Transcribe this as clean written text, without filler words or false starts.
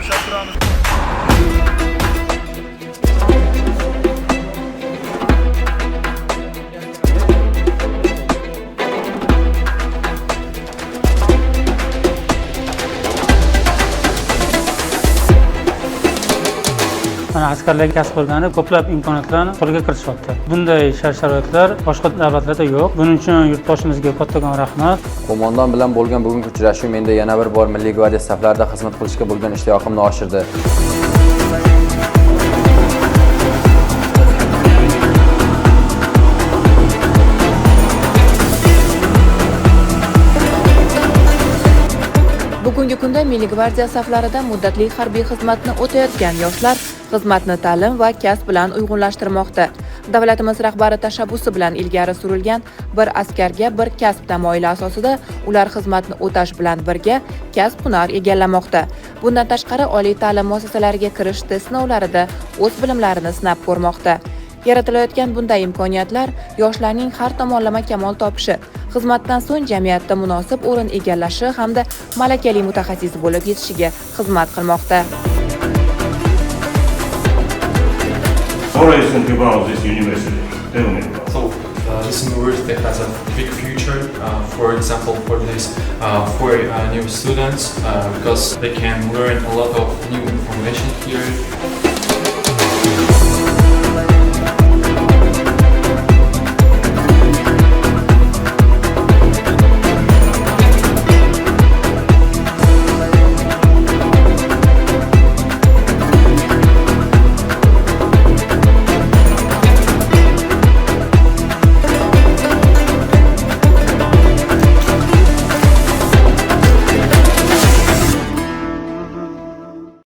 ushlab turamiz. Mana askarlarga kasb qilgani ko'plab imkoniyatlarni qo'lga kirityapti. Bunday shart-sharoitlar boshqa davlatlarda yo'q. Buning uchun yurtboshimizga kattakon rahmat. Qo'mondon bilan bo'lgan bugungi uchrashuv menda yana bir bor Milliy gvardiya saflarida xizmat qilishga bo'lgan ishtiyoqimni oshirdi. Bugungi kunda Milliy gvardiya saflarida muddatli harbiy xizmatni o'tayotgan yoshlar xizmatni ta'lim va kasb bilan uyg'unlashtirmoqda. Davlatimiz rahbari tashabbusi bilan ilgari surilgan bir askarga bir kasb tamoyili asosida ular xizmatni o'tash bilan birga kasb-hunar egallamoqda. Bundan tashqari oliy ta'lim muassasalariga kirish test sinovlarida o'z bilimlarini sinab ko'rmoqda. Yaratilayotgan bunday imkoniyatlar yoshlarning har tomonlama kamol topishi, xizmatdan so'ng jamiyatda munosib o'rin egallashi hamda malakali mutaxassis bo'lib yetishiga xizmat qilmoqda. What do you think about this university? Tell me. So this university has a big future, for example, for these for new students, because they can learn a lot of new information here.